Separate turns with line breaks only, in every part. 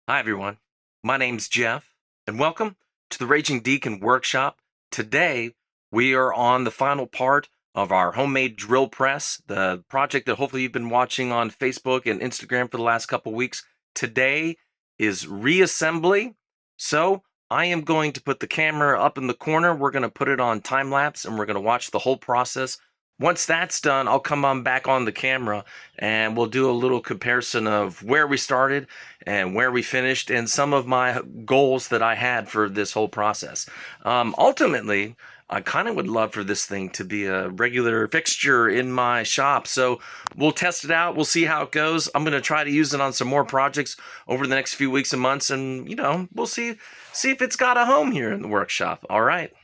Hi, everyone. My name's Jeff, and welcome to the Raging Deacon Workshop. Today, we are on the final part of our homemade drill press, the project that hopefully you've been watching on Facebook and Instagram for the last couple weeks. Today is reassembly. So, I am going to put the camera up in the corner. We're going to put it on time lapse and we're going to watch the whole process. Once that's done, I'll come on back on the camera and we'll do a little comparison of where we started and where we finished and some of my goals that I had for this whole process. Ultimately, I kind of would love for this thing to be a regular fixture in my shop. So we'll test it out. We'll see how it goes. I'm going to try to use it on some more projects over the next few weeks and months. And, we'll see if it's got a home here in the workshop. All right,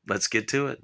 let's get to it.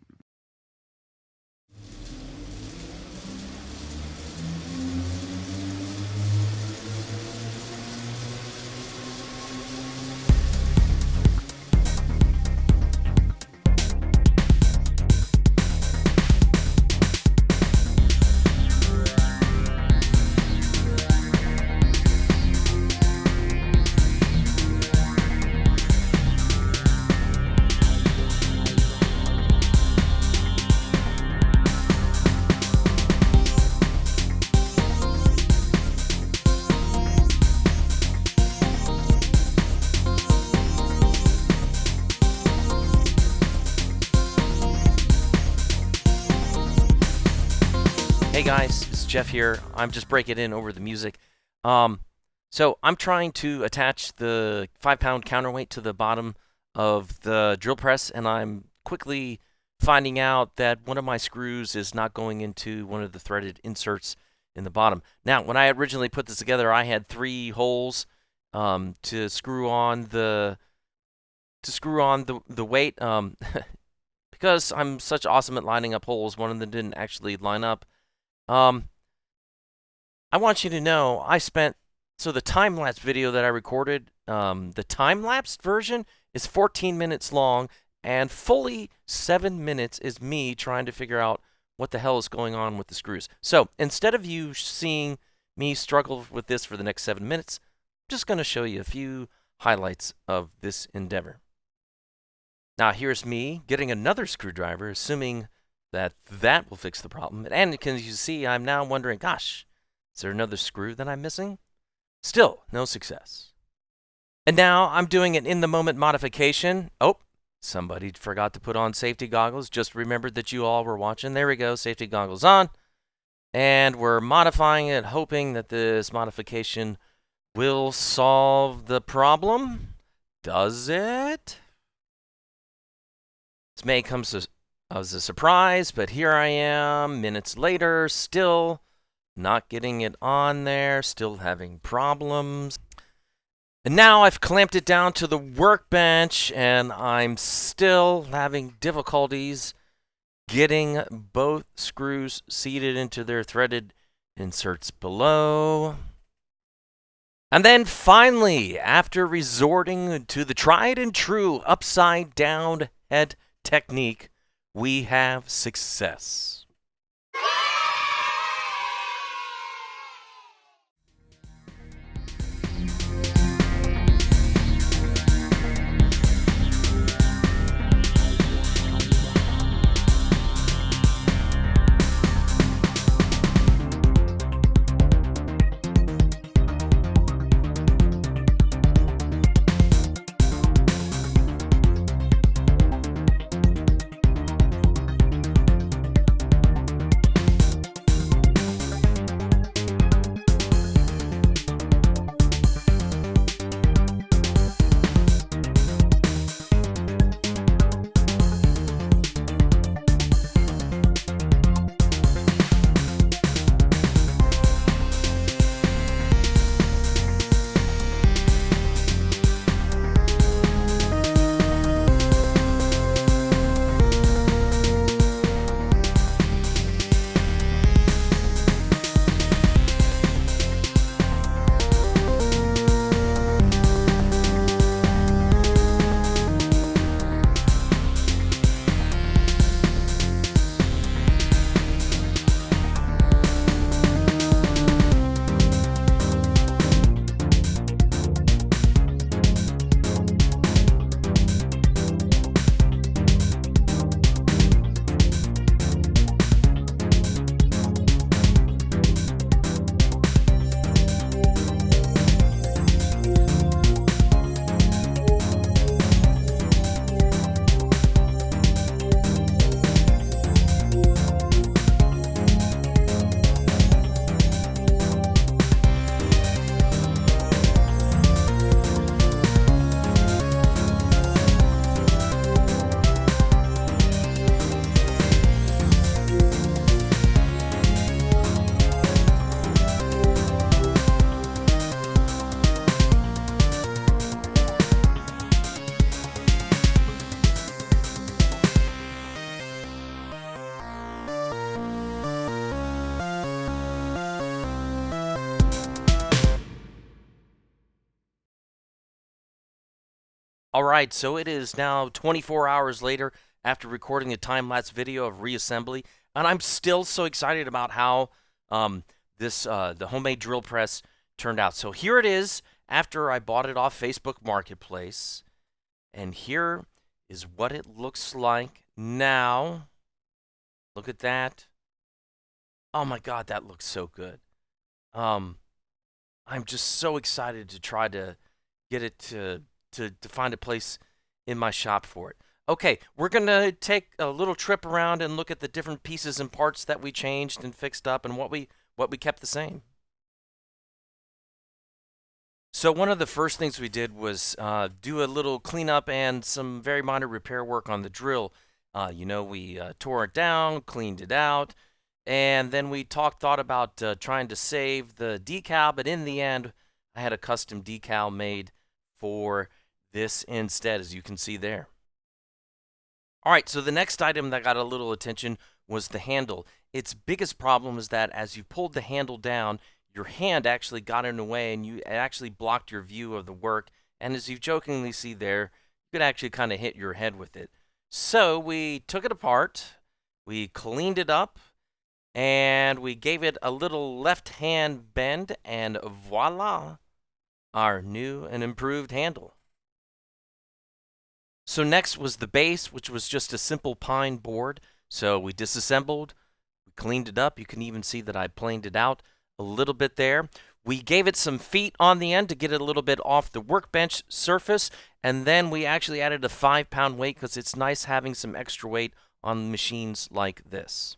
Hey guys, it's Jeff here. I'm just breaking in over the music. So I'm trying to attach the 5-pound counterweight to the bottom of the drill press, and I'm quickly finding out that one of my screws is not going into one of the threaded inserts in the bottom. Now, when I originally put this together, I had 3 holes to screw on the weight. Because I'm such awesome at lining up holes, one of them didn't actually line up. I want you to know so the time-lapse video that I recorded, the time-lapsed version is 14 minutes long, and fully 7 minutes is me trying to figure out what the hell is going on with the screws. So instead of you seeing me struggle with this for the next 7 minutes, I'm just going to show you a few highlights of this endeavor. Now here's me getting another screwdriver, assuming that will fix the problem. And as you see, I'm now wondering, gosh, is there another screw that I'm missing? Still, no success. And now I'm doing an in-the-moment modification. Oh, somebody forgot to put on safety goggles. Just remembered that you all were watching. There we go, safety goggles on. And we're modifying it, hoping that this modification will solve the problem. Does it? This may come as a surprise, but here I am, minutes later, still not getting it on there, still having problems. And now I've clamped it down to the workbench, and I'm still having difficulties getting both screws seated into their threaded inserts below. And then finally, after resorting to the tried and true upside down head technique, we have success. All right, so it is now 24 hours later after recording a time-lapse video of reassembly, and I'm still so excited about how the homemade drill press turned out. So here it is after I bought it off Facebook Marketplace, and here is what it looks like now. Look at that. Oh my God, that looks so good. I'm just so excited to try to get it to find a place in my shop for it. Okay, we're going to take a little trip around and look at the different pieces and parts that we changed and fixed up and what we kept the same. So one of the first things we did was do a little cleanup and some very minor repair work on the drill. We tore it down, cleaned it out, and then we thought about trying to save the decal, but in the end, I had a custom decal made for this instead, as you can see there. All right, so the next item that got a little attention was the handle. Its biggest problem is that as you pulled the handle down, your hand actually got in the way and it actually blocked your view of the work. And as you jokingly see there, you could actually kind of hit your head with it. So we took it apart, we cleaned it up, and we gave it a little left hand bend, and voila, our new and improved handle. So next was the base, which was just a simple pine board. So we disassembled, we cleaned it up. You can even see that I planed it out a little bit there. We gave it some feet on the end to get it a little bit off the workbench surface, and then we actually added a 5-pound weight because it's nice having some extra weight on machines like this.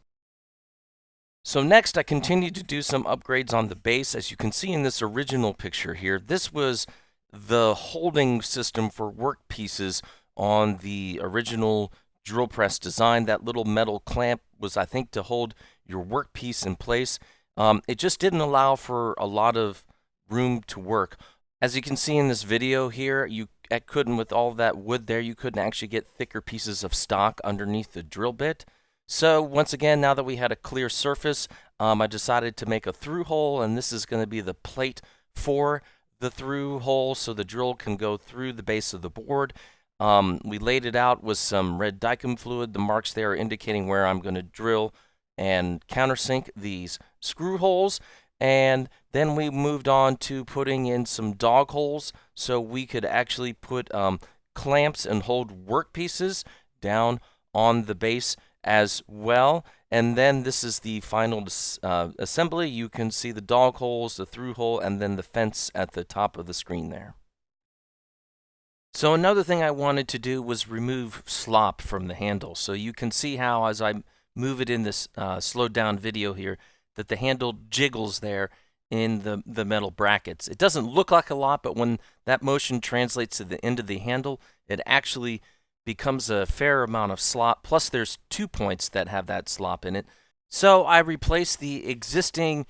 So next, I continued to do some upgrades on the base. As you can see in this original picture here, this was the holding system for work pieces on the original drill press design. That little metal clamp was, I think, to hold your workpiece in place. It just didn't allow for a lot of room to work. As you can see in this video here, I couldn't, with all that wood there, you couldn't actually get thicker pieces of stock underneath the drill bit. So once again, now that we had a clear surface, I decided to make a through hole, and this is going to be the plate for the through hole so the drill can go through the base of the board. We laid it out with some red Dykem fluid. The marks there are indicating where I'm going to drill and countersink these screw holes. And then we moved on to putting in some dog holes so we could actually put clamps and hold workpieces down on the base as well. And then this is the final assembly. You can see the dog holes, the through hole, and then the fence at the top of the screen there. So another thing I wanted to do was remove slop from the handle. So you can see how, as I move it in this slowed down video here, that the handle jiggles there in the metal brackets. It doesn't look like a lot, but when that motion translates to the end of the handle, it actually becomes a fair amount of slop. Plus there's 2 points that have that slop in it. So I replaced the existing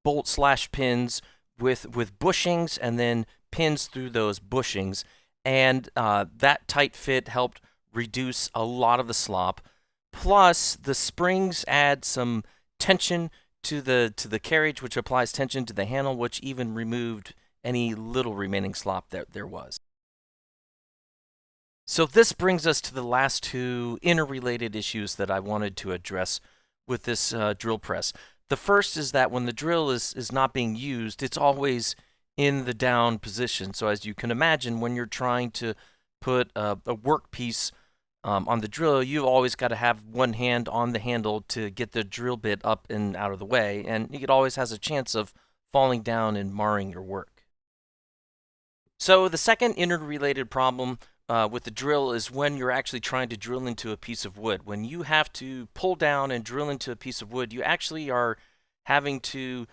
bolt/pins with bushings and then pins through those bushings. And that tight fit helped reduce a lot of the slop. Plus, the springs add some tension to the carriage, which applies tension to the handle, which even removed any little remaining slop that there was. So this brings us to the last 2 interrelated issues that I wanted to address with this drill press. The first is that when the drill is not being used, it's always in the down position. So as you can imagine, when you're trying to put a workpiece on the drill, you've always got to have one hand on the handle to get the drill bit up and out of the way, and it always has a chance of falling down and marring your work. So the second interrelated problem with the drill is when you're actually trying to drill into a piece of wood. When you have to pull down and drill into a piece of wood, you actually are having to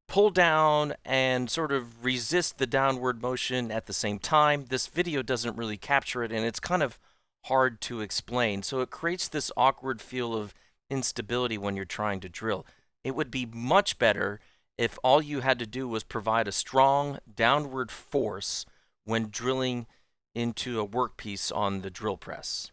pull down and sort of resist the downward motion at the same time. This video doesn't really capture it, and it's kind of hard to explain. So it creates this awkward feel of instability when you're trying to drill. It would be much better if all you had to do was provide a strong downward force when drilling into a workpiece on the drill press.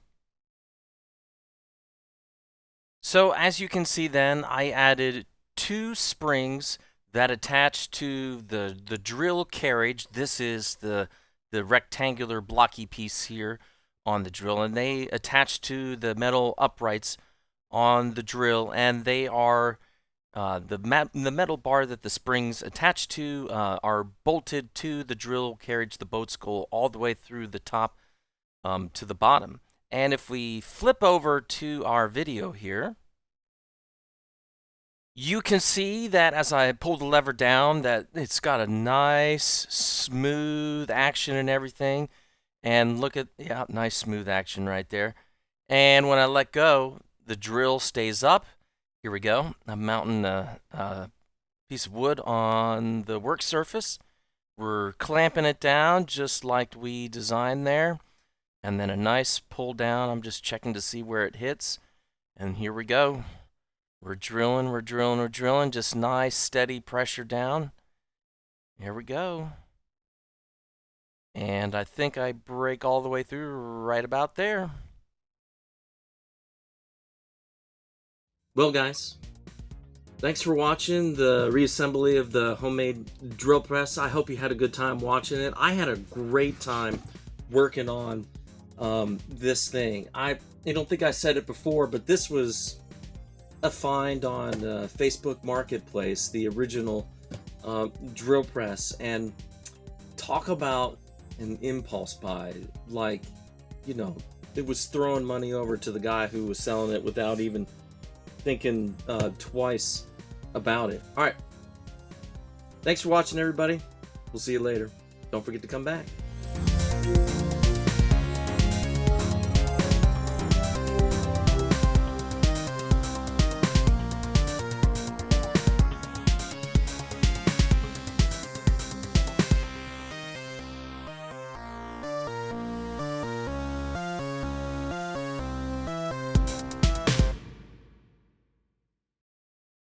So as you can see then, I added 2 springs that attach to the drill carriage. This is the the rectangular blocky piece here on the drill, and they attach to the metal uprights on the drill, and they are the metal bar that the springs attach to are bolted to the drill carriage, the boat skull, all the way through the top to the bottom. And if we flip over to our video here, you can see that as I pull the lever down, that it's got a nice smooth action and everything. And look at, yeah, nice smooth action right there. And when I let go, the drill stays up. Here we go. I'm mounting a piece of wood on the work surface. We're clamping it down just like we designed there. And then a nice pull down. I'm just checking to see where it hits. And here we go. We're drilling, we're drilling, we're drilling. Just nice, steady pressure down. Here we go. And I think I break all the way through right about there. Well, guys, thanks for watching the reassembly of the homemade drill press. I hope you had a good time watching it. I had a great time working on this thing. I don't think I said it before, but this was a find on Facebook Marketplace, the original drill press. And talk about an impulse buy. Like, you know, it was throwing money over to the guy who was selling it without even thinking twice about it. All right. Thanks for watching, everybody. We'll see you later. Don't forget to come back.